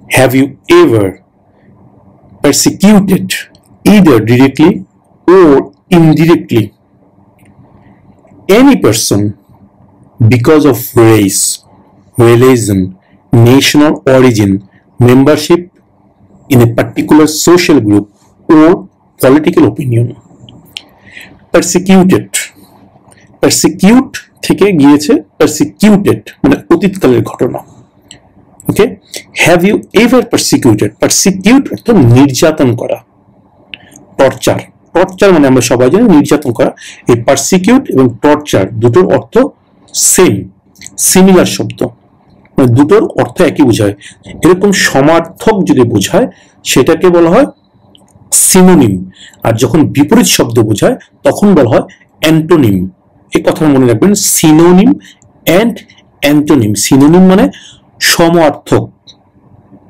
Have you ever persecuted either directly or indirectly any person because of race, religion, national origin, membership in a particular social group or political opinion? Persecuted, persecute থেকে গিয়েছে persecuted মানে অতীতকালের ঘটনা। ওকে, have you ever persecuted, পারসিকিউট অর্থ নির্যাতন করা, torture, torture মানে আমরা সবাই জানি নির্যাতন করা। এই পারসিকিউট এবং টর্চার দুটোর অর্থ সেম, সিমিলার শব্দ, মানে দুটোর অর্থ একই বোঝায়। এরকম সমার্থক যদি বোঝায় সেটাকে বলা হয় সিনোনিম, আর যখন বিপরীত শব্দ বোঝায় তখন বলা হয় অ্যান্টোনিম। এই কথা মনে রাখবেন, সিনোনিম অ্যান্ড অ্যান্টোনিম। সিনোনিম মানে সমার্থক,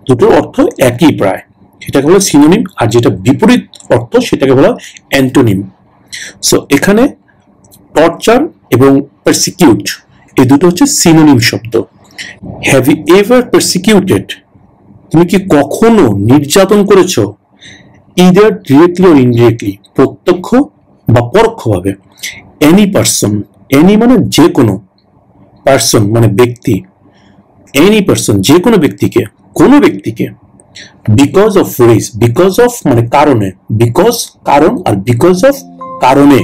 দুটোর অর্থ একই প্রায়, সেটাকে বলা সিনোনিম, আর যেটা বিপরীত অর্থ সেটাকে বলা অ্যান্টোনিম। সো এখানে টর্চার এবং পারসিকিউট এই দুটো হচ্ছে সিনোনিম শব্দ। হ্যাভ ইউ এভার পারসিকিউটেড, তুমি কি কখনো নির্যাতন করেছো? ইদার ডিরেক্টলি অর ইনডিরেক্টলি, প্রত্যক্ষ বা পরোক্ষভাবে। এনি পারসন, এনি মানে যে কোনো, পারসন মানে ব্যক্তি, এনি পারসন যে কোনো ব্যক্তিকে, কোনো ব্যক্তিকে, because of race, because of মানে কারণে, বিকজ কারণ, আর বিকজ অফ কারণে,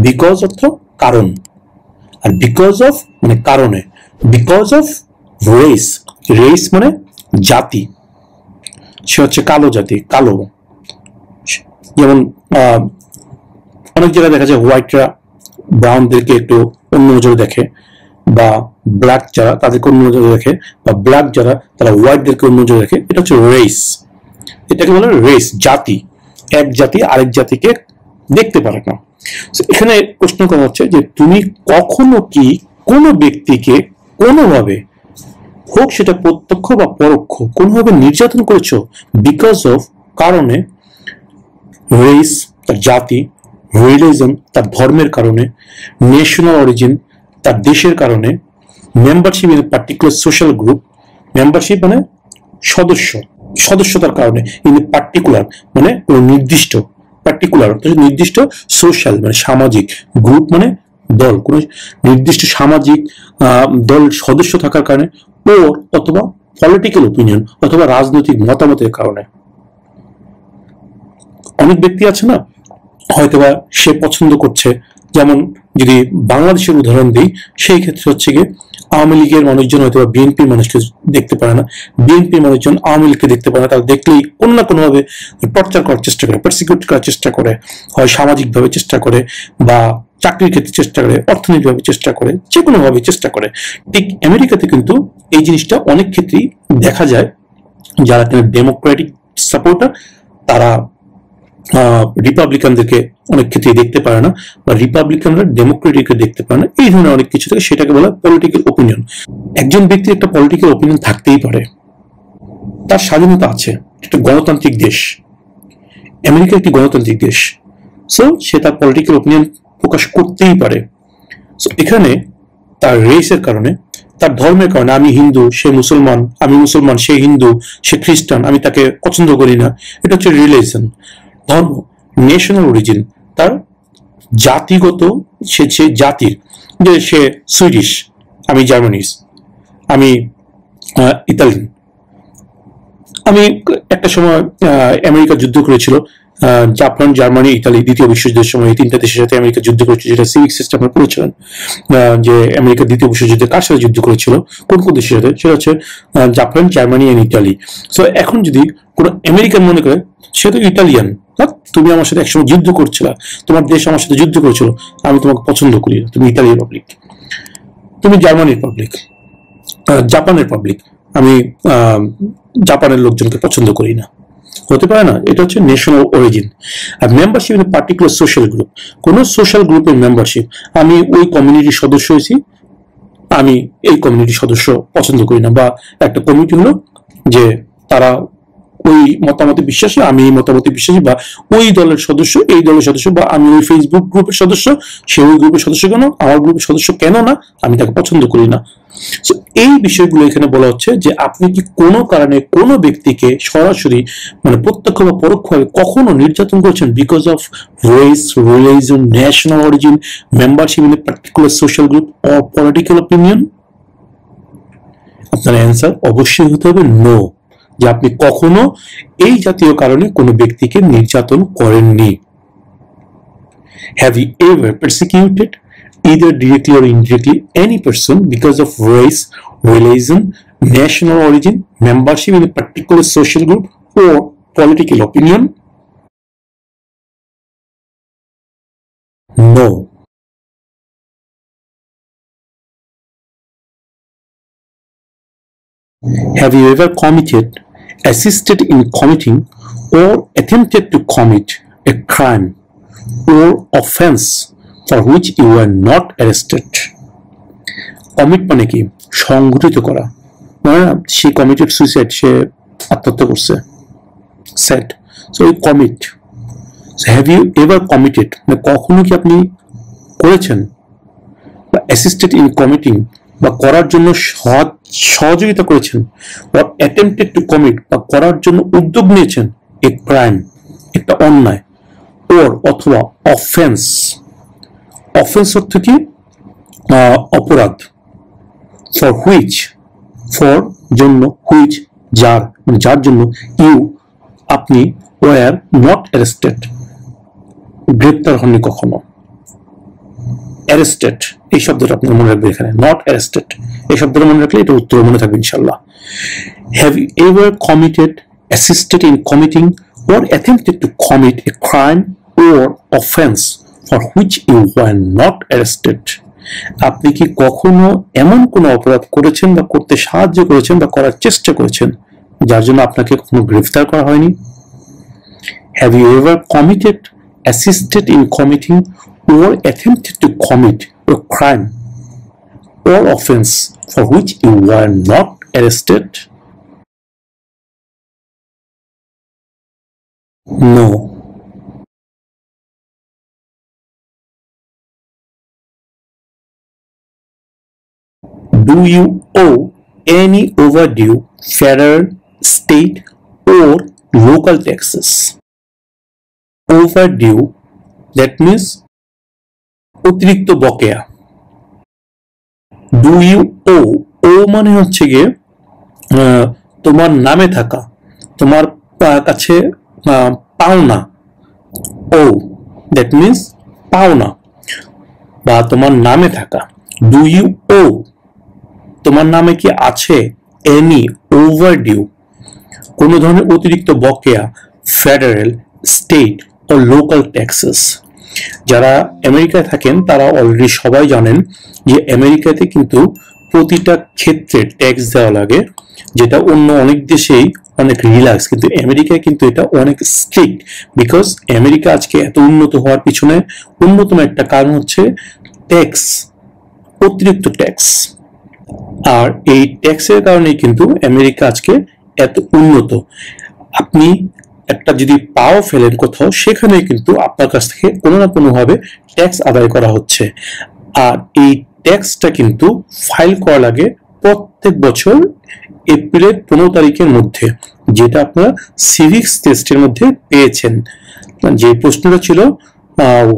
বিকজ অর্থ কারণ, আর বিকজ অফ মানে কারণে, বিকজ অফ রেস, রেস মানে জাতি, সে হচ্ছে কালো জাতি, কালো। যেমন অনেক জায়গায় দেখা যায় হোয়াইটরা ব্রাউনদেরকে একটু অন্য নজরে দেখে, বা ব্ল্যাক যারা তাদেরকে অন্য নজরে দেখে, বা ব্ল্যাক যারা তারা হোয়াইটদেরকে অন্য নজরে দেখে। এটা হচ্ছে রেস, এটাকে বলে রেস, জাতি। এক জাতি আরেক জাতিকে দেখতে পারে না। এখানে প্রশ্ন করা হচ্ছে যে তুমি কখনো কি কোনো ব্যক্তিকে কোনোভাবে, হোক সেটা প্রত্যক্ষ বা পরোক্ষ, কোনোভাবে নির্যাতন করেছো? বিকজ অফ কারণে, রেস তার জাতি, রিলিজন তার ধর্মের কারণে, ন্যাশনাল অরিজিন তার দেশের কারণে, membership in particular social group, membership মানে সদস্য, সদস্যতার কারণে, ইন পার্টিকুলার মানে নির্দিষ্ট, পার্টিকুলার অর্থাৎ নির্দিষ্ট, সোশ্যাল মানে সামাজিক, গ্রুপ মানে দল, কোনো নির্দিষ্ট সামাজিক দল সদস্য থাকার কারণে, ও অথবা পলিটিক্যাল ওপিনিয়ন অথবা রাজনৈতিক মতামতের কারণে। অনেক ব্যক্তি আছে না, হয়তোবা সে পছন্দ করছে, যেমন যদি বাংলাদেশের উদাহরণ দিই, সেই ক্ষেত্রে হচ্ছে গিয়ে আওয়ামী লীগের মানুষজন হয়তো বিএনপির মানুষকে দেখতে পারে না, বিএনপির মানুষজন আওয়ামী লীগকে দেখতে পারে না, তারা দেখলেই কোনো না কোনোভাবে টর্চার করার চেষ্টা করে, পারসিকিউট করার চেষ্টা করে, হয় সামাজিকভাবে চেষ্টা করে, বা চাকরির ক্ষেত্রে চেষ্টা করে, অর্থনৈতিকভাবে চেষ্টা করে, যে কোনোভাবে চেষ্টা করে। ঠিক আমেরিকাতে কিন্তু এই জিনিসটা অনেক ক্ষেত্রেই দেখা যায়। যারা কিনা ডেমোক্রেটিক সাপোর্টার তারা রিপাবলিকানদেরকে অনেক ক্ষেত্রে দেখতে পারে না, বা রিপাবলিকানরা ডেমোক্রেটিককে দেখতে পারে না, এই ধরনের অনেক কিছু থাকে, সেটাকে বলা পলিটিক্যাল ওপিনিয়ন। একজন ব্যক্তির একটা পলিটিক্যাল ওপিনিয়ন থাকতেই পারে, তার স্বাধীনতা আছে, একটা গণতান্ত্রিক দেশ, আমেরিকা একটি গণতান্ত্রিক দেশ, সো সে তার পলিটিক্যাল ওপিনিয়ন প্রকাশ করতেই পারে। সো এখানে তার রেসের কারণে, তার ধর্মের কারণে, আমি হিন্দু সে মুসলমান, আমি মুসলমান সে হিন্দু, সে খ্রিস্টান আমি তাকে পছন্দ করি না, এটা হচ্ছে রিলিজন, ধর্ম। ন্যাশনাল অরিজিন তার জাতিগত, সে জাতির, যে সে সুইডিশ, আমি জার্মানিস, আমি ইতালিয়ান। আমি একটা সময় আমেরিকা যুদ্ধ করেছিল, জাপান, জার্মানি, ইতালি, দ্বিতীয় বিশ্বযুদ্ধের সময় এই তিনটা দেশের সাথে আমেরিকা যুদ্ধ করেছিল, যেটা সিভিক সিস্টেমে পড়েছিলেন, যে আমেরিকা দ্বিতীয় বিশ্বযুদ্ধে কার সাথে যুদ্ধ করেছিল, কোন কোন দেশের সাথে, সেটা হচ্ছে Japan, Germany and Italy. So এখন যদি কোনো আমেরিকান মনে করে সে তো ইটালিয়ান, তুমি আমার সাথে একসময় যুদ্ধ করছিল, তোমার দেশ আমার সাথে যুদ্ধ করেছিল, আমি তোমাকে পছন্দ করি, তুমি ইতালি রিপাবলিক, তুমি জার্মানি রিপাবলিক, জাপানের পাবলিক, আমি জাপানের লোকজনকে পছন্দ করি না, হতে পারে না। এটা হচ্ছে ন্যাশনাল অরিজিন। আর membership in particular social group, কোন সোশ্যাল গ্রুপের মেম্বারশিপ, আমি ওই কমিউনিটির সদস্য হয়েছি, আমি এই কমিউনিটির সদস্য পছন্দ করি না, বা একটা কমিটি হলো যে তারা ওই মতামতে বিশ্বাসী, আমি এই মতামতে বিশ্বাসী, বা ওই দলের সদস্য এই দলের সদস্য, বা আমি ওই ফেসবুক গ্রুপের সদস্য, সে ওই গ্রুপের সদস্য কেন, আমার গ্রুপের সদস্য কেন না, আমি তাকে পছন্দ করি না। এই বিষয়গুলো এখানে বলা হচ্ছে যে আপনি কি কোনো কারণে কোনো ব্যক্তিকে সরাসরি মানে প্রত্যক্ষ বা পরোক্ষভাবে কখনো নির্যাতন করেছেন because of race, religion, national origin, membership in a particular social group or political opinion? আপনার অ্যান্সার অবশ্যই হতে হবে নো, যে আপনি কখনো এই জাতীয় কারণে কোনো ব্যক্তিকে নির্যাতন করেননি। Have you ever persecuted either directly or indirectly any person because of race, religion, national origin, membership in a particular social group or political opinion? No. Have you ever committed, assisted in committing, or attempted to commit a crime or offense for which you were not arrested? Commit মানে কি? সংগঠিত করা, মানে সে committed suicide, সে আত্মহত্যা করছে, set. So এই commit, have you ever committed মানে কখনো কি আপনি করেছেন, বা অ্যাসিস্টেড ইন কমিটিং বা করার জন্য সহযোগিতা করেছেন, বা অ্যাটেম্পটেড টু কমিট বা করার জন্য উদ্যোগ নিয়েছেন এ ক্রাইম, একটা অন্যায়, ওর অথবা অফেন্স। অফেন্স অর্থ কি? অপরাধ। ফর হুইচ, ফর জন্য, হুইচ যার, মানে যার জন্য, ইউ আপনি, ওয়ার নট অ্যারেস্টেড গ্রেপ্তার হননি কখনো। অ্যারেস্টেড এই শব্দটা আপনার মনে রাখবে, এখানে নট অ্যারেস্টেড এই শব্দটা মনে রাখলে এটা উত্তর মনে থাকবে ইনশাল্লাহ। Have you ever committed, assisted in committing, or attempted to commit a crime or offense for which you were not arrested? আপনি কি কখনো এমন কোনো অপরাধ করেছেন বা করতে সাহায্য করেছেন বা করার চেষ্টা করেছেন যার জন্য আপনাকে কখনো গ্রেফতার করা হয়নি? Have you ever committed, assisted in committing, or attempted to commit a crime or offense for which you were not arrested? No. Do you owe any overdue federal, state, or local taxes? Overdue, that means অতিরিক্ত বকেয়া। Do you owe, ও মানে হচ্ছে গিয়ে তোমার নামে থাকা, তোমার কাছে পাওনা। ও দ্যাট মিনস পাওনা বা তোমার নামে থাকা। ডু ইউ ও, তোমার নামে কি আছে এনি ওভারডিউ, কোন ধরনের অতিরিক্ত বকেয়া, ফেডারেল, স্টেট ও লোকাল ট্যাক্সেস। যারা আমেরিকায় থাকেন তারা অলরেডি সবাই জানেন যে আমেরিকাতে কিন্তু প্রতিটা ক্ষেত্রে ট্যাক্স দেওয়া লাগে, যেটা অন্য অনেক দেশেই অনেক রিল্যাক্স, কিন্তু আমেরিকায় কিন্তু এটা অনেক স্ট্রিক্ট। বিকজ আমেরিকা আজকে এত উন্নত হওয়ার পিছনে অন্যতম একটা কারণ হচ্ছে ট্যাক্স, অতিরিক্ত ট্যাক্স। আর এই ট্যাক্সের কারণে কিন্তু আমেরিকা আজকে এত উন্নত। আপনি একটা যদি পাও ফেলেন কোথাও, সেখানে কিন্তু আপনার কাছ থেকে কোনো না কোনো ভাবে ট্যাক্স আদায় করা হচ্ছে। আর এই ট্যাক্সটা কিন্তু ফাইল করা লাগে প্রত্যেক বছর এপ্রিলের 15 তারিখের মধ্যে, যেটা আপনারা সিভিক্স টেস্টের মধ্যে পেয়েছেন। যে প্রশ্নটা ছিল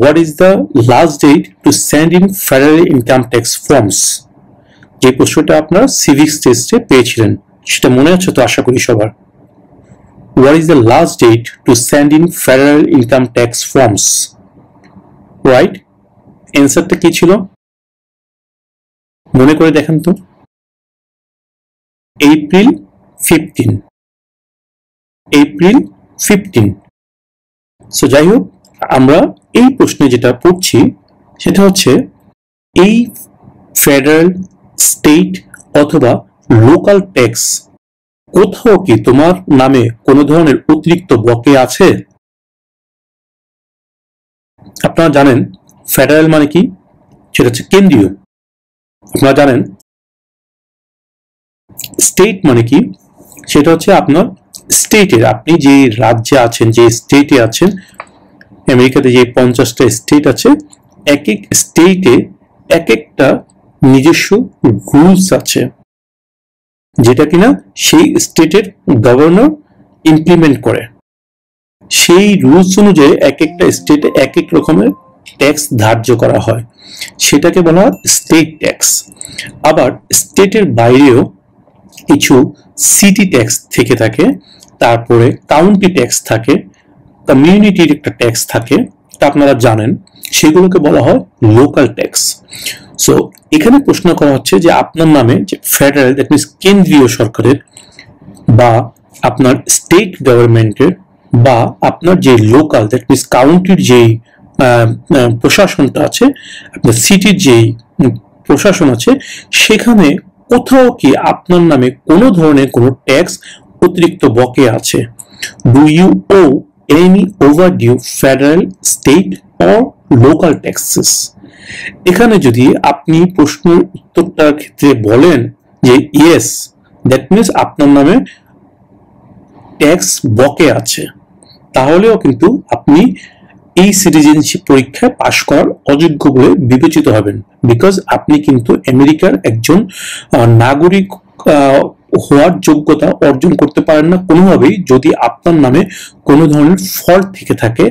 what is the last date to send in federal income tax forms, যে প্রশ্নটা আপনারা সিভিক্স টেস্টে পেয়েছিলেন, সেটা মনে আছে তো আশা করি সবার। What is the last date to send in federal income tax forms? Right? Answerটা কি ছিল? মনে করে দেখেন তো। এপ্রিল 15। এপ্রিল 15। সো যাই হোক, আমরা এই প্রশ্নে যেটা পড়ছি সেটা হচ্ছে এই ফেডারেল, স্টেট অথবা লোকাল ট্যাক্স কোথাও কি তোমার নামে কোনো ধরনের অতিরিক্ত বকেয়া আছে? আপনারা জানেন ফেডারেল মানে কি, সেটা হচ্ছে কেন্দ্রীয়। আপনারা জানেন স্টেট মানে কি, সেটা হচ্ছে আপনার স্টেটের, আপনি যে রাজ্যে আছেন, যে স্টেটে আছেন, আমেরিকাতে যে 50টা স্টেট আছে, এক এক স্টেটে এক একটা নিজস্ব রুলস আছে, যেটা কিনা সেই স্টেটের গভর্নর ইমপ্লিমেন্ট করে। সেই রুলস অনুযায়ী এক একটা স্টেটে এক এক রকমের ট্যাক্স ধার্য করা হয়, সেটাকে বলা হয় স্টেট ট্যাক্স। আবার স্টেটের বাইরেও কিছু সিটি ট্যাক্স থেকে থাকে, তারপরে কাউন্টি ট্যাক্স থাকে, কমিউনিটির একটা ট্যাক্স থাকে, তা আপনারা জানেন, সেগুলোকে বলা হয় লোকাল ট্যাক্স। সো এখানে প্রশ্ন করা হচ্ছে যে আপনার নামে যে ফেডারেল, দ্যাট মিনস কেন্দ্রীয় সরকারের, বা আপনার স্টেট গভর্নমেন্টের, বা আপনার যে লোকাল, দ্যাট মিনস কাউন্টির যেই প্রশাসনটা আছে, আপনার সিটির যেই প্রশাসন আছে, সেখানে কোথাও কি আপনার নামে কোনো ধরনের কোনো ট্যাক্স অতিরিক্ত বকেয়া আছে? Do you owe any overdue federal, state or local taxes? এখানে যদি আপনি প্রশ্নের উত্তরটার ক্ষেত্রে বলেন যে ইয়েস, দ্যাট মিনস আপনার নামে ট্যাক্স বকেয়া আছে, তাহলেও কিন্তু আপনি এই সিটিজেনশিপ পরীক্ষায় পাশ করার অযোগ্য বলে বিবেচিত হবেন, বিকজ আপনি কিন্তু আমেরিকার একজন নাগরিক হওয়ার যোগ্যতা অর্জন করতে পারেন না কোনোভাবেই, যদি আপনার নামে কোনো ধরনের ফল্ট থেকে থাকে,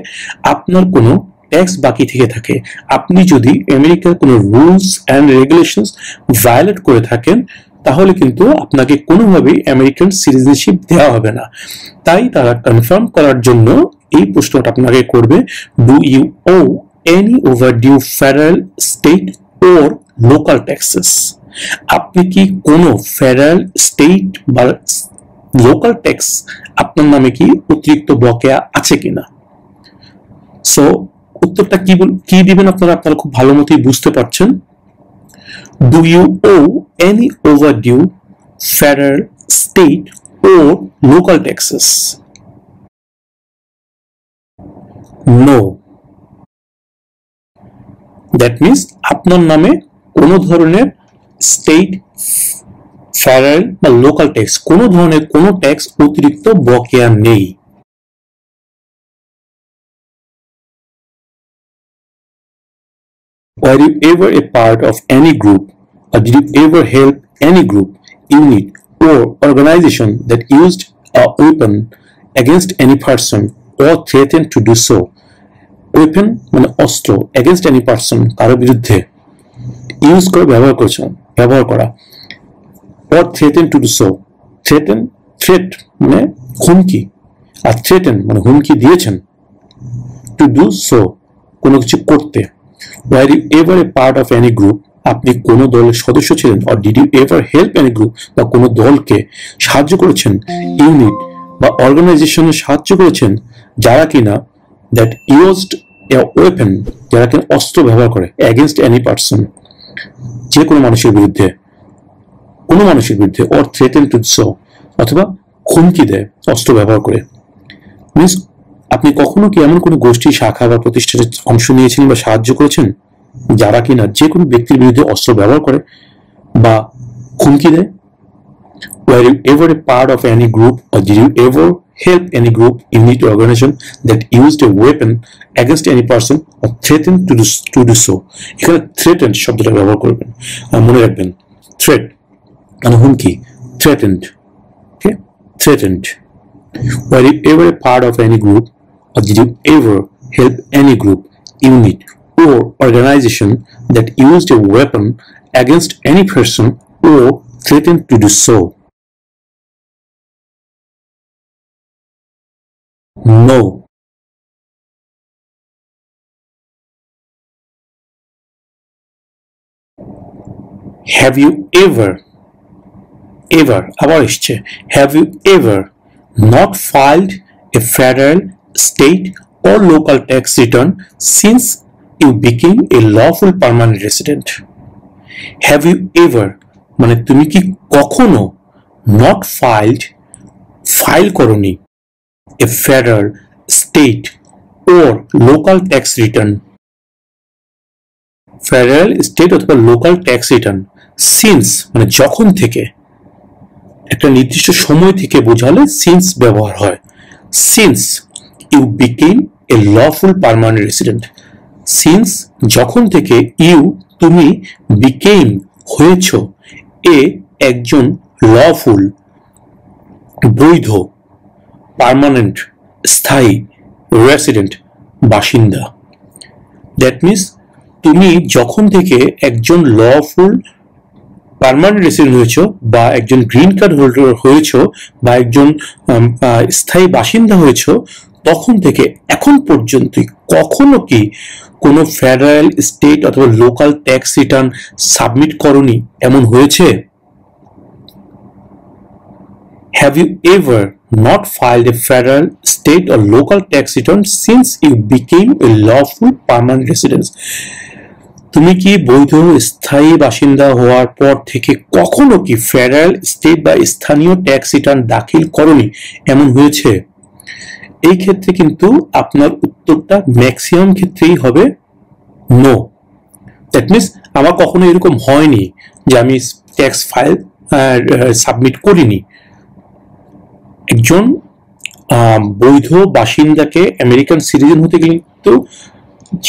আপনার কোনো ট্যাক্স বাকি থেকে থাকে, আপনি যদি আমেরিকার কোনো রুলস অ্যান্ড রেগুলেশনস ভায়োলেট করে থাকেন, তাহলে কিন্তু আপনাকে কোনোভাবেই আমেরিকান সিটিজেনশিপ দেওয়া হবে না। তাই তারা কনফার্ম করার জন্য এই প্রশ্নটা আপনাকে করবে, do you owe any overdue federal, state or local taxes? আপনি কি কোনো ফেডারেল, স্টেট বা লোকাল ট্যাক্স আপনার নামে কি অতিরিক্ত বকেয়া আছে কিনা? সো উত্তরটা কি দিবেন আপনারা খুব ভালো মতোই বুঝতে পারছেন। Do you owe any overdue federal, state or local taxes? No. That means আপনার নামে কোনো ধরনের স্টেট, ফেডারেল বা লোকাল ট্যাক্স, কোনো ধরনের কোনো ট্যাক্স অতিরিক্ত বকেয়া নেই। Were you ever a part of any group, or did you ever help any group, unit or organization that used a weapon against any person or threatened to do so? Weapon মানে অস্ত্র, against any person কারো বিরুদ্ধে, use করে ব্যবহার করা, or threatened to do so, threat মানে হুমকি, আর threaten মানে হুমকি দিয়েছেন, to do so কোনো কিছু করতে। Were you ever a part of any group? আপনি কোনো দলের সদস্য ছিলেন, or did you ever help any group? বা কোনো দলকে সাহায্য করেছেন, ইউনিট বা অর্গানাইজেশনে সাহায্য করেছেন, যারা কিনা that used a weapon, যারা কিনা অস্ত্র ব্যবহার করে, against any person যে কোনো মানুষের বিরুদ্ধে, or threatened to do so, অথবা হুমকি দেয় অস্ত্র ব্যবহার করে। মিনস আপনি কখনো কি এমন কোনো গোষ্ঠী, শাখা বা প্রতিষ্ঠানে অংশ নিয়েছেন বা সাহায্য করেছেন, যারা কিনা যে কোনো ব্যক্তির বিরুদ্ধে অস্ত্র ব্যবহার করে বা হুমকি দেয়? Were you ever a part of any group, or did you ever help any group, unit or organization that used a weapon against any person or threatened to do so? এখানে threatened শব্দটা ব্যবহার করবেন, মনে রাখবেন, threat মানে হুমকি, threatened, okay, threatened. Were you ever a part of any group, or did you ever help any group, unit or organization that used a weapon against any person or threatened to do so? No. Have you ever আবার এসছে, have you ever not filed a federal, state or local tax return since you became a lawful permanent resident? Have you ever মানে তুমি কি কখনো not file করনি a federal, state or local tax return, federal, state অথবা local tax return, since মানে যখন থেকে, একটা নির্দিষ্ট সময় থেকে বোঝালে সিন্স ব্যবহার হয়। Since you became a lawful permanent resident. Since যখন থেকে তুমি বিকেম হয়েছ একজন লফুল বৈধ পার্মানেন্ট স্থায়ী রেসিডেন্ট বাসিন্দা। দ্যাট মিনস তুমি যখন থেকে একজন লফুল পার্মানেন্ট রেসিডেন্ট হয়েছ বা একজন গ্রিন কার্ড হোল্ডার হয়েছ বা একজন স্থায়ী বাসিন্দা হয়েছ, তখন থেকে এখন পর্যন্ত কখনো কি কোনো ফেডারেল, স্টেট অথবা লোকাল ট্যাক্স রিটার্ন সাবমিট করনি এমন হয়েছে? Have you ever not filed a federal, state or local tax return since you became a lawful permanent resident? তুমি কি বৈধ স্থায়ী বাসিন্দা হওয়ার পর থেকে কখনো কি ফেডারেল, স্টেট বা স্থানীয় ট্যাক্স রিটার্ন দাখিল করনি এমন হয়েছে? এই ক্ষেত্রে কিন্তু আপনার উত্তরটা ম্যাক্সিমাম ক্ষেত্রেই হবে নো। দ্যাট মিনস আমার কখনো এরকম হয়নি যে আমি ট্যাক্স ফাইল সাবমিট করিনি। একজন বৈধ বাসিন্দাকে আমেরিকান সিটিজেন হতে গেলে কিন্তু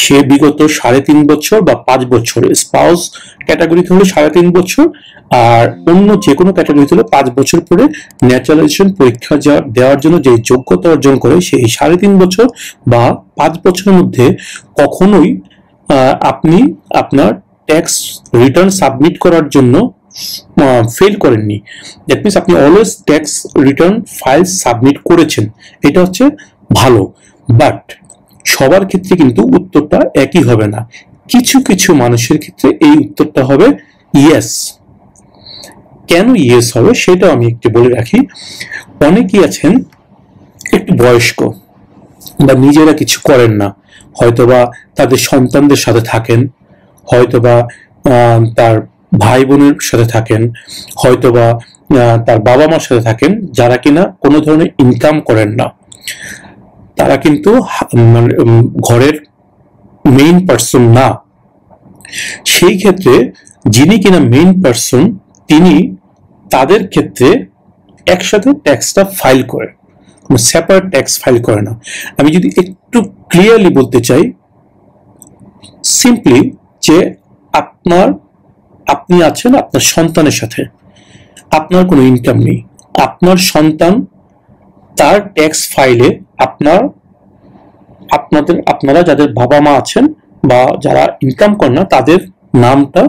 সে বিগত 3.5 বছর বা 5 বছর, স্পাউস ক্যাটাগরিতে হলে 3.5 বছর, আর অন্য যে কোনো ক্যাটাগরিতে হলে 5 বছর পরে ন্যাচারালাইজেশন পরীক্ষা দেওয়ার জন্য যে যোগ্যতা অর্জন করে, সেই 3.5 বছর বা 5 বছরের মধ্যে কখনোই আপনি আপনার ট্যাক্স রিটার্ন সাবমিট করার জন্য ফেল করেননি। দ্যাট মিনস আপনি always tax return file submit করেছেন, এটা হচ্ছে ভালো। বাট সবার ক্ষেত্রে কিন্তু উত্তরটা একই হবে না। কিছু কিছু মানুষের ক্ষেত্রে এই উত্তরটা হবে ইয়েস। কেন ইয়েস হবে সেটাও আমি একটু বলে রাখি। অনেকেই আছেন একটু বয়স্ক বা নিজেরা কিছু করেন না, হয়তোবা তাদের সন্তানদের সাথে থাকেন, হয়তোবা তার ভাই বোনের সাথে থাকেন, হয়তোবা তার বাবা মার সাথে থাকেন, যারা কিনা কোনো ধরনের ইনকাম করেন না। তারা কিন্তু ঘরের মেইন পার্সন না। সেই ক্ষেত্রে যিনি কিনা মেইন পার্সন, তিনি তাদের ক্ষেত্রে একসাথে ট্যাক্সটা ফাইল করে, কোনো সেপারেট ট্যাক্স ফাইল করে না। আমি যদি একটু ক্লিয়ারলি বলতে চাই, সিম্পলি যে আপনি আছেন আপনার সন্তানের সাথে, আপনার কোনো ইনকাম নেই, আপনার সন্তান তার ট্যাক্স ফাইলে আপনারা যাদের বাবা মা আছেন বা যারা ইনকাম করেন না, তাদের নামটা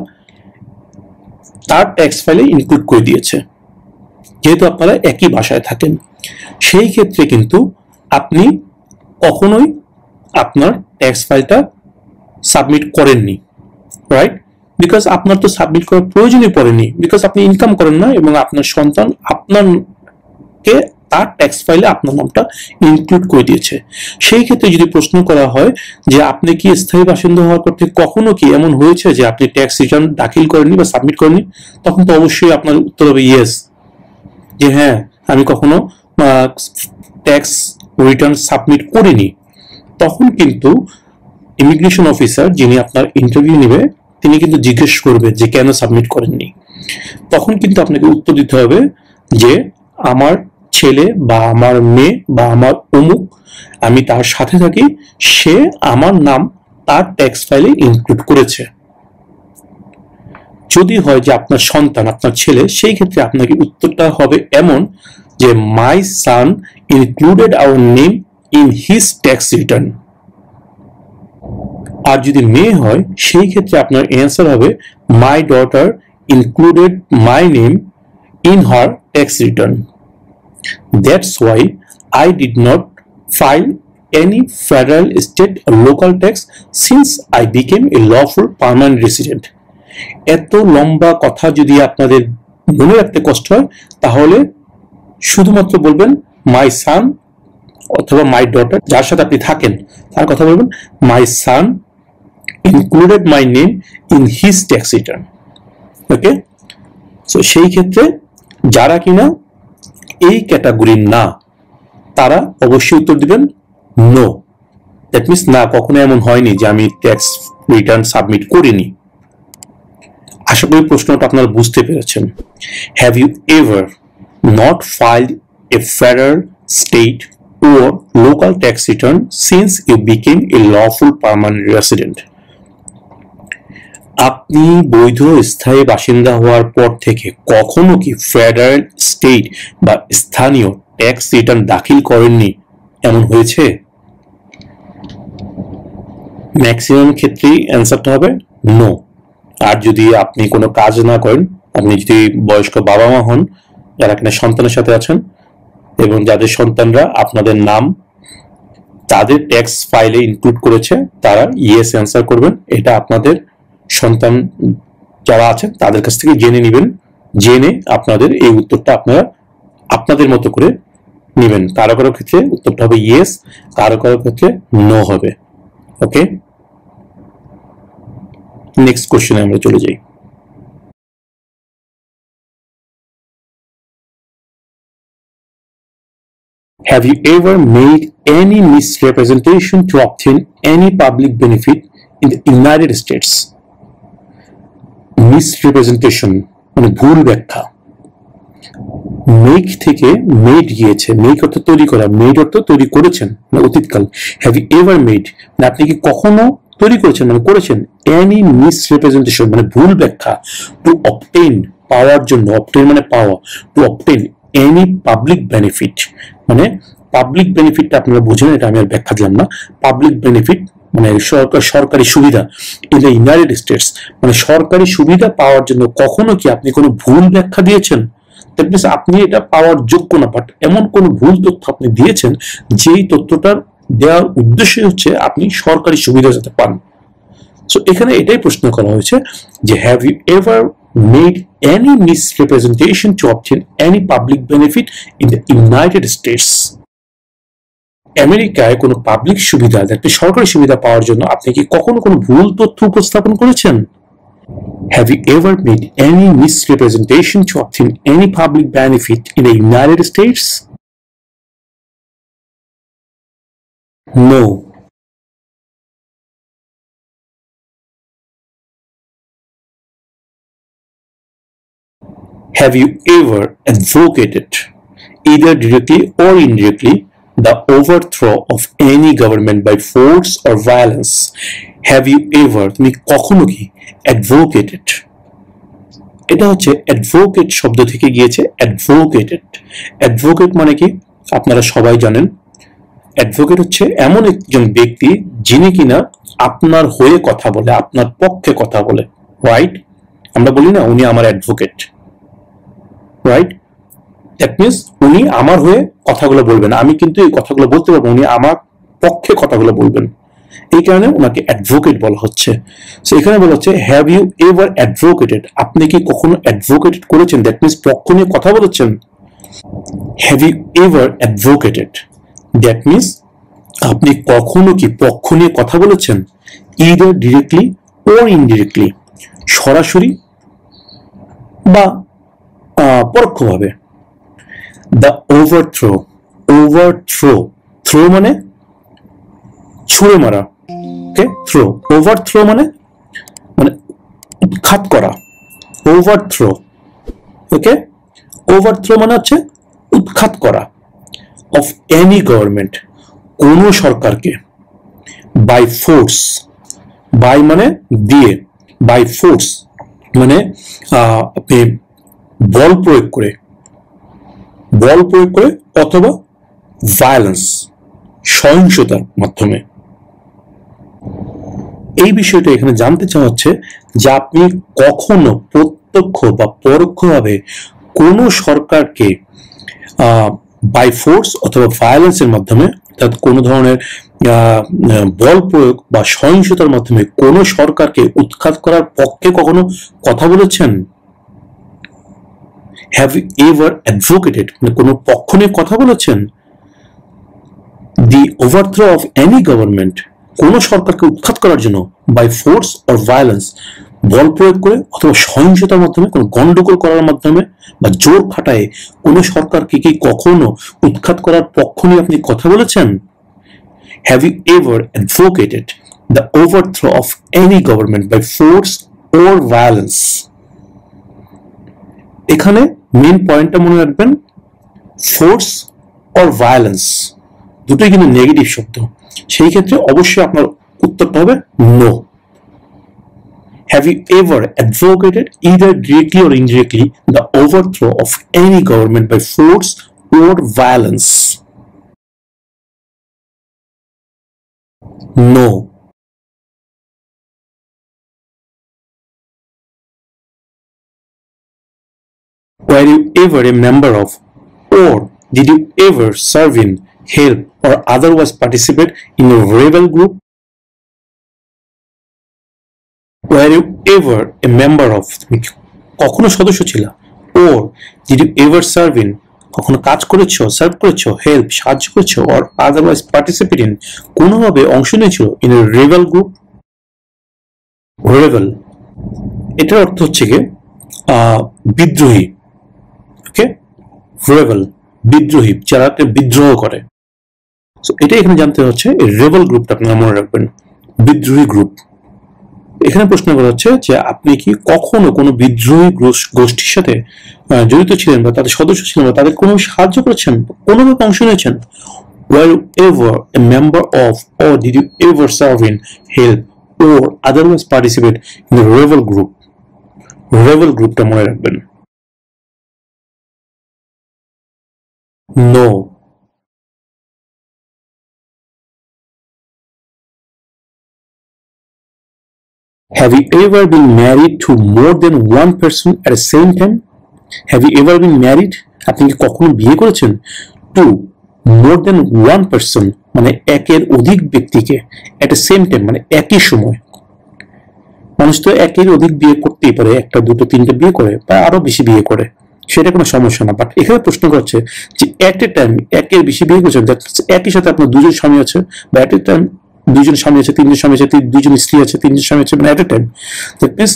তার ট্যাক্স ফাইলে ইনক্লুড করে দিয়েছে, যেহেতু আপনারা একই বাসায় থাকেন। সেই ক্ষেত্রে কিন্তু আপনি কখনোই আপনার ট্যাক্স ফাইলটা সাবমিট করেননি, রাইট? বিকজ আপনার তো সাবমিট করার প্রয়োজনই পড়েনি, বিকজ আপনি ইনকাম করেন না এবং আপনার সন্তান আপনাকে তার ট্যাক্স ফাইলে আপনার নামটা ইনক্লুড করে দিয়েছে। সেই ক্ষেত্রে যদি প্রশ্ন করা হয় যে আপনি কি স্থায়ী বাসিন্দা হওয়ার পর থেকে কখনো কি এমন হয়েছে যে আপনি ট্যাক্স রিটার্ন দাখিল করেননি বা সাবমিট করেননি, তখন তো অবশ্যই আপনার উত্তর হবে ইয়েস, যে হ্যাঁ আমি কখনো ট্যাক্স রিটার্ন সাবমিট করিনি। তখন কিন্তু ইমিগ্রেশন অফিসার যিনি আপনার ইন্টারভিউ নেবে, তিনি কিন্তু জিজ্ঞেস করবে যে কেন সাবমিট করেননি। তখন কিন্তু আপনাকে উত্তর দিতে হবে যে আমার ছেলে বা আমার মেয়ে বা আমার অমুক, আমি তার সাথে থাকি, সে আমার নাম তার ট্যাক্স ফাইলে ইনক্লুড করেছে। যদি হয় যে আপনার সন্তান, আপনার ছেলে, সেই ক্ষেত্রে আপনাকে উত্তরটা হবে এমন যে my son included our name in his tax return. আর যদি মেয়ে হয় সেই ক্ষেত্রে আপনার অ্যান্সার হবে my daughter included my name in her tax return. That's why I did not file any federal, state or local tax since I became a lawful permanent resident. এত লম্বা কথা যদি আপনাদের মনে রাখতে কষ্ট হয়, তাহলে শুধুমাত্র বলবেন মাই সান অথবা মাই ডটার, যার সাথে আপনি থাকেন তার কথা বলবেন my son included my name in his tax return. Okay, so সেই ক্ষেত্রে যারা কিনা এই ক্যাটাগরির না, তারা অবশ্যই উত্তর দিবেন নো। দ্যাট মিনস না, কখনো এমন হয়নি যে আমি ট্যাক্স রিটার্ন সাবমিট করিনি। আশা করি প্রশ্নটা আপনারা বুঝতে পেরেছেন। Have you ever not filed a federal, state, or local tax return since you became a lawful permanent resident. আপনি বৈধ স্থায়ী বাসিন্দা হওয়ার পর থেকে কখনো কি ফেডারেল, স্টেট বা স্থানীয় ট্যাক্স রিটার্ন দাখিল করেননি, এমন হয়েছে? ম্যাক্সিমাম ক্ষেত্রেই অ্যান্সারটা হবে নো। আর যদি আপনি কোনো কাজ না করেন, আপনি যদি বয়স্ক বাবা মা হন, যারা কিনা সন্তানের সাথে আছেন এবং যাদের সন্তানরা আপনাদের নাম তাদের ট্যাক্স ফাইলে ইনক্লুড করেছে, তারা ইয়েস অ্যান্সার করবেন। এটা আপনাদের সন্তান যারা আছেন তাদের কাছ থেকে জেনে নেবেন, জেনে আপনাদের এই উত্তরটা আপনারা আপনাদের মতো করে নেবেন। কারো কারো ক্ষেত্রে উত্তরটা হবে ইয়েস, কারো কারো ক্ষেত্রে নো হবে। ওকে, নেক্সট কোশ্চেনে আমরা চলে যাই। Have you ever made any misrepresentation to obtain any public benefit in the United States? Misrepresentation মানে ভুল ব্যাখ্যা। মেক থেকে মেড গিয়েছে, মেক অর্থ তৈরি করা, মেড অর্থ তৈরি করেছেন মানে অতীতকাল। হ্যাভ ইউ এভার মেড মানে আপনি কি কখনো তৈরি করেছেন মানে করেছেন এনি মিসরিপ্রেজেন্টেশন মানে ভুল ব্যাখ্যা টু অবটেইন পাওয়ার জন্য, অবটেইন মানে পাওয়া, two obtain any public benefit মানে পাবলিক বেনিফিটটা আপনারা বুঝেন, এটা আমি আর ব্যাখ্যা দিলাম না। পাবলিক বেনিফিট মানে সরকারি সুবিধা ইন দ্য ইউনাইটেড স্টেটস মানে সরকারি সুবিধা পাওয়ার জন্য কখনো কি আপনি কোনো ভুল ব্যাখ্যা দিয়েছেন? আপনি এটা পাওয়ার যোগ্য না, বাট এমন কোন ভুল তথ্য আপনি দিয়েছেন যেই তথ্যটার দেওয়ার উদ্দেশ্য হচ্ছে আপনি সরকারি সুবিধা যাতে পান। সো এখানে এটাই প্রশ্ন করা হয়েছে যে have you ever made any misrepresentation to obtain any public benefit in the United States? আমেরিকায় কোনো পাবলিক সুবিধা, একটি সরকারি সুবিধা পাওয়ার জন্য আপনি কি কখনো কোনো ভুল তথ্য উপস্থাপন করেছেন? Have you ever made any misrepresentation to obtain any public benefit in the United States? No. Have you ever advocated, either directly or indirectly, the overthrow of any government by force or violence? Have you ever, তুমি কখনো কি advocated, এটা হচ্ছে advocate শব্দ থেকে গিয়েছে advocated. Advocate মানে কি আপনারা সবাই জানেন, অ্যাডভোকেট হচ্ছে এমন একজন ব্যক্তি যিনি কিনা আপনার হয়ে কথা বলে, আপনার পক্ষে কথা বলে, রাইট? আমরা বলি না উনি আমার অ্যাডভোকেট, রাইট? দ্যাট মিনস উনি আমার হয়ে কথাগুলো বলবেন, আমি কিন্তু এই কথাগুলো বলতে পারবো, উনি আমার পক্ষে কথাগুলো বলবেন, এই কারণে ওনাকে অ্যাডভোকেট বলা হচ্ছে। সো এখানে বলা হচ্ছে হ্যাভ ইউ এভার অ্যাডভোকেটেড, আপনি কি কখনো অ্যাডভোকেটেড করেছেন, দ্যাট মিনস পক্ষ নিয়ে কথা বলেছেন। Have you ever advocated that means আপনি কখনো কি পক্ষ নিয়ে কথা বলেছেন, ইদার ডিরেক্টলি ওর ইনডিরেক্টলি, সরাসরি বা পরোক্ষভাবে। দ্য ওভারথ্রো, ওভারথ্রো, থ্রো মানে ছুঁড়ে মারা, ওকে? থ্রো, ওভারথ্রো মানে মানে উৎখাত করা, ওভারথ্রো, ওকে? ওভারথ্রো মানে হচ্ছে উৎখাত করা অফ এনি গভর্নমেন্ট, কোন সরকারকে, বাই ফোর্স, বাই মানে দিয়ে, বাই ফোর্স মানে আপনি বল প্রয়োগ করে, বল প্রয়োগ করে, অথবা ভায়োলেন্স সহিংসতার মাধ্যমে। এই বিষয়টা এখানে জানতে চাওয়া হচ্ছে যে আপনি কখনো প্রত্যক্ষ বা পরোক্ষভাবে কোন সরকারকে বাই ফোর্স অথবা ভায়োলেন্সের মাধ্যমে, অর্থাৎ কোন ধরনের বল প্রয়োগ বা সহিংসতার মাধ্যমে কোন সরকারকে উৎখাত করার পক্ষে কখনো কথা বলেছেন? হ্যাভ ইউ এভার অ্যাডভোকেটেড মানে কোন পক্ষ নিয়ে কথা বলেছেন? দি ওভারথ্রো অফ এনি গভর্নমেন্ট, কোন সরকারকে উৎখাত করার জন্য, বাই ফোর্স অর ভায়োলেন্স, বল প্রয়োগ করে অথবা সহিংসতার মাধ্যমে, কোন গন্ডগোল করার মাধ্যমে বা জোর খাটায় কোন সরকারকে কি কখনো উৎখাত করার পক্ষ নিয়ে আপনি কথা বলেছেন? Have you ever advocated the overthrow of any government by force or violence? এখানে মেন পয়েন্টটা মনে রাখবেন ফোর্স অর ভায়োলেন্স দুটোই কিন্তু নেগেটিভ শব্দ, সেই ক্ষেত্রে অবশ্যই আপনার উত্তরটা হবে no. Have you ever advocated either directly or indirectly the overthrow of any government by force or violence? No. Were you ever a member of, or did you ever serve in, help, or otherwise participate in a rebel group? Were you ever a member of, তুমি কখনো সদস্য ছিলা, or did you ever serve in, কখনো কাজ করেছো, serve করেছো, help সাহায্য করেছো, or otherwise participate in, কোনোভাবে অংশ নিয়েছো in a rebel group? Rebel এটার অর্থ হচ্ছে কি বিদ্রোহী। ওকে, রেবেল বিদ্রোহী, যারা বিদ্রোহ করে। সো এটা এখানে জানতে হচ্ছে এই রেবেল গ্রুপটা আপনারা মনে রাখবেন, বিদ্রোহী গ্রুপ। এখানে প্রশ্ন করা হচ্ছে যে আপনি কি কখনো কোনো বিদ্রোহী গোষ্ঠীর সাথে জড়িত ছিলেন বা তাদের সদস্য ছিলেন বা তাদের কোনো সাহায্য করেছেন, কোনোভাবে অংশ নিয়েছেন? Were you ever a member of, or did you ever serve in, help, or otherwise participate in the rebel group? rebel গ্রুপটা মনে রাখবেন। No. Have you ever been married to more than one person at the same time? Have you ever been married? আপনি কি কখনো বিয়ে করেছেন? To more than one person মানে একের অধিক ব্যক্তিকে, at the same time মানে একই সময়। মানুষ তো একের অধিক বিয়ে করতেই পারে, একটা দুটো তিনটে বিয়ে করে বা আরো বেশি বিয়ে করে, সেটা কোনো সমস্যা না। বাট এখানে প্রশ্ন করছে যে এট এ টাইম একের বেশি বিয়ে করছেন, একই সাথে আপনার দুজন স্বামী আছে, বা এট এ টাইম দুজন স্বামী আছে, তিনজন স্বামী আছে, দুজন স্ত্রী আছে, তিনজন স্বামী আছে, মানে at a time. That means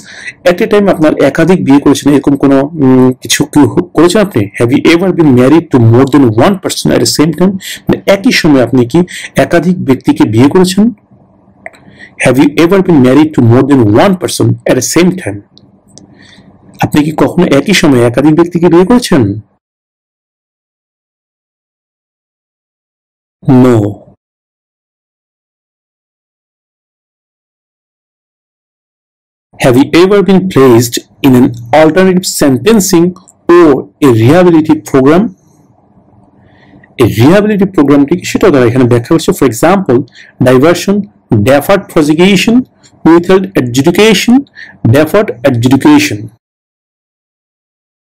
at a time আপনার একাধিক বিয়ে করেছেন, এরকম কোনো কিছু করেছেন আপনি? Have you ever been married to more than one person at the same time, মানে একই সময় আপনি কি একাধিক ব্যক্তিকে বিয়ে করেছেন? Have you ever been married to more than one person at the same time? আপনি কি কখনো একই সময়ে একাধিক ব্যক্তিকে বিয়ে করেছেন? No. Have you ever been placed in an alternative sentencing or a rehabilitative program? A rehabilitative program কি সেটা দ্বারা এখানে ব্যাখ্যা করছে। For example, diversion, deferred prosecution, withheld adjudication, deferred adjudication.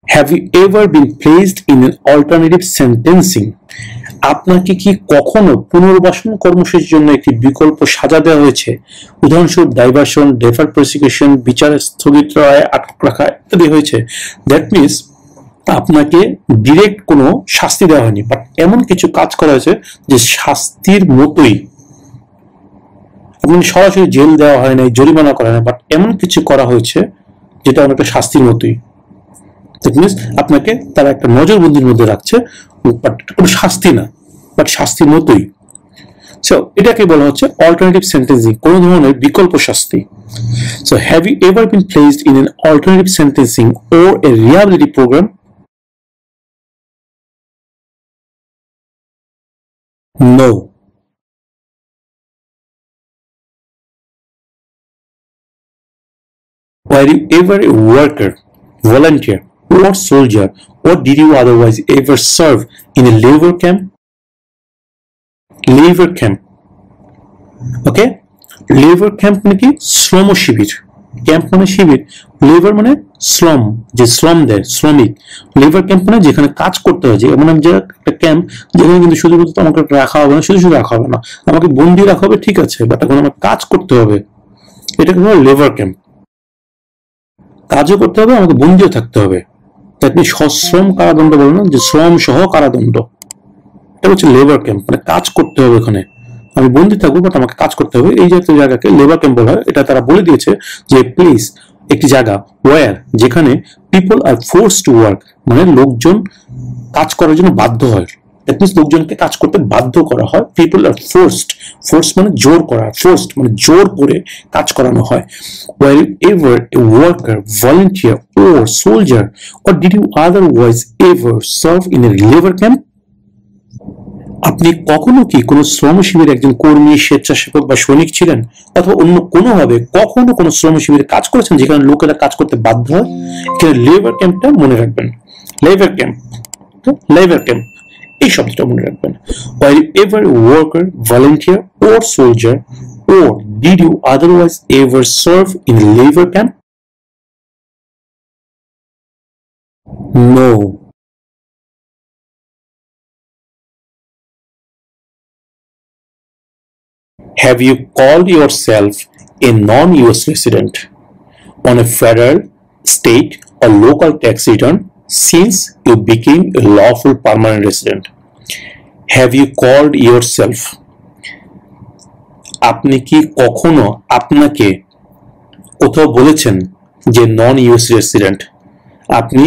Have you ever been placed in an alternative sentencing? আপনাকে কি কখনো পুনর্বাসন কর্মসূচির জন্য একটি বিকল্প সাজা দেওয়া হয়েছে? উদাহরণস্বরূপ ডাইভার্সন, ডেফার্ড প্রসিকিউশন, বিচার স্থগিত রায়, আটক রাখা ইত্যাদি হয়েছে। দ্যাট মিনস আপনাকে ডিরেক্ট কোনো শাস্তি দেওয়া হয়নি, বাট এমন কিছু কাজ করা হয়েছে যে শাস্তির মতোই। আপনি সরাসরি জেল দেওয়া হয় নাই, জরিমানা করা হয়, বাট এমন কিছু করা হয়েছে যেটা অনেকটা শাস্তির মতোই। দ্যাট মিনস আপনাকে তারা একটা নজরবন্দির মধ্যে রাখছে, বাট কোনো শাস্তি না, বাট শাস্তির মতোই। সো এটাকে বলা হচ্ছে অল্টারনেটিভ সেন্টেন্সিং, কোন ধরনের বিকল্প শাস্তি। So have you ever been placed in an alternative sentencing or a rehabilitative program? No. Were you ever a worker, volunteer, or soldier, or did you otherwise ever serve in a labor camp? Labor camp. Okay? Labor camp মানে কি? শ্রম শিবির। Camp মানে শিবির, labour মানে শ্রম, যে শ্রম দেয়, শ্রমিক। লেবার ক্যাম্প মানে যেখানে কাজ করতে হয়, যে এমন একটা ক্যাম্প যেখানে কিন্তু শুধুমাত্র আমাকে রাখা হবে না, শুধু শুধু রাখা হবে না, আমাকে বন্দি রাখা হবে, ঠিক আছে, বাট এখন আমার কাজ করতে হবে, এটাকে বলে লেবার ক্যাম্প। কাজও করতে হবে, আমাকে বন্দিও থাকতে হবে। আপনি সশ্রম কারাদণ্ড বলেন না, যে শ্রম সহ কারাদণ্ড, এটা হচ্ছে লেবার ক্যাম্প, মানে কাজ করতে হবে, ওখানে আমি বন্দি থাকবো বাট আমাকে কাজ করতে হবে। এই জাতীয় জায়গাকে লেবার ক্যাম্প বলা হয়। এটা তারা বলে দিয়েছে যে প্লিজ একটি জায়গা ওয়ার, যেখানে people are force to work, মানে লোকজন কাজ করার জন্য বাধ্য হয়, দ্যাট মিন্স লোকজনকে কাজ করতে বাধ্য করা হয়। পিপল আর ফোর্সড, ফোর্স মানে জোর করা, ফোর্সড মানে জোর করে কাজ করানো হয়। While ever a worker, volunteer or soldier, or did you otherwise ever serve in a labor camp? আপনি কখনো কি কোনো শ্রম শিবিরে একজন কর্মী, স্বেচ্ছাসেবক বা সৈনিক ছিলেন, অথবা অন্য কোনোভাবে কখনো কোনো শ্রম শিবিরে কাজ করেছেন যেখানে লোকেরা কাজ করতে বাধ্য হয়? এখানে লেবার ক্যাম্পটা মনে রাখবেন, লেবার ক্যাম্প, লেবার ক্যাম্প এই শব্দটা মনে রাখবেন। While ever a worker, volunteer or soldier, or did you otherwise ever serve in a labor camp? No. Have you called yourself a non-US resident on a federal, state, or local tax return since you became a lawful permanent resident? Have you called yourself? আপনি কি কখনো আপনাকে কোথাও বলেছেন যে নন US resident, আপনি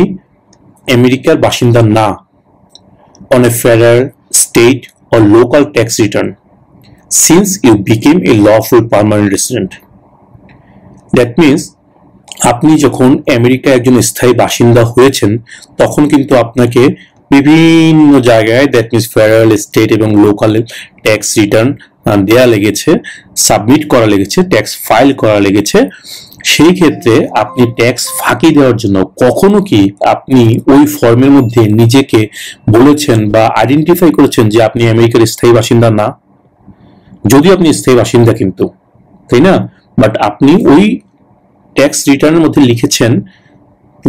আমেরিকার বাসিন্দা না, on a federal, state, or local tax return since you became a lawful permanent resident? That means আপনি যখন আমেরিকায় একজন স্থায়ী বাসিন্দা হয়েছেন তখন কিন্তু আপনাকে বিভিন্ন জায়গায়, দ্যাট মিনস ফেডারেল, স্টেট এবং লোকাল ট্যাক্স রিটার্ন দেয়া লেগেছে, সাবমিট করা লেগেছে, ট্যাক্স ফাইল করা লেগেছে। সেই ক্ষেত্রে আপনি ট্যাক্স ফাঁকি দেওয়ার জন্য কখনো কি আপনি ওই ফর্মের মধ্যে নিজেকে বলেছেন বা আইডেন্টিফাই করেছেন যে আপনি আমেরিকার স্থায়ী বাসিন্দা না? যদিও আপনি স্থায়ী বাসিন্দা কিন্তু, তাই না? বাট আপনি ওই ট্যাক্স রিটার্নের মধ্যে লিখেছেন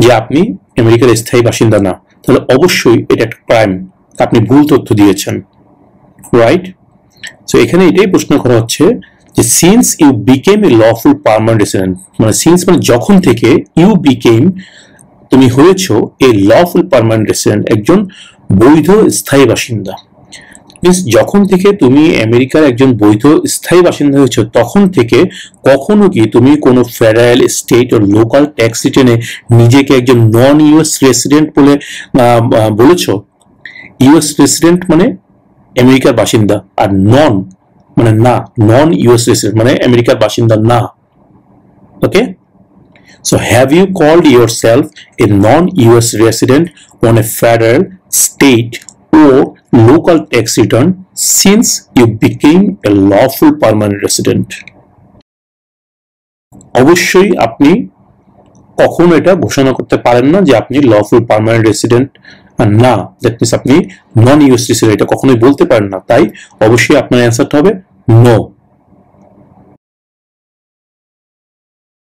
যে আপনি আমেরিকার স্থায়ী বাসিন্দা না, তাহলে অবশ্যই এটা একটা ক্রাইম, আপনি ভুল তথ্য দিয়েছেন, রাইট? সো এখানে এটাই প্রশ্ন করা হচ্ছে যে since you became a lawful permanent resident, মানে সিন্স মানে যখন থেকে, ইউ বিকেম তুমি হয়েছো এ লফুল পার্মানেন্ট রেসিডেন্ট একজন বৈধ স্থায়ী বাসিন্দা। মিন্স যখন থেকে তুমি আমেরিকার একজন বৈধ স্থায়ী বাসিন্দা হয়েছো তখন থেকে কখনো কি তুমি কোনো ফেডারেল, স্টেট ও লোকাল ট্যাক্স রিটার্নে নিজেকে একজন নন ইউএস রেসিডেন্ট বলে বলেছো? ইউএস রেসিডেন্ট মানে আমেরিকার বাসিন্দা, আর নন মানে না, নন ইউএস রেসিডেন্ট মানে আমেরিকার বাসিন্দা না। Okay, so have you called yourself a non US resident on a federal, state or local tax return since you became a lawful permanent resident? অবশ্যই আপনি কখনো এটা ঘোষণা করতে পারেন না যে আপনি লফুল পার্মানেন্ট রেসিডেন্ট না, দ্যাট মিন্স আপনি নন ইউএস রেসিডেন্ট, এটা কখনোই বলতে পারেন না। তাই অবশ্যই আপনার অ্যান্সারটা হবে নো।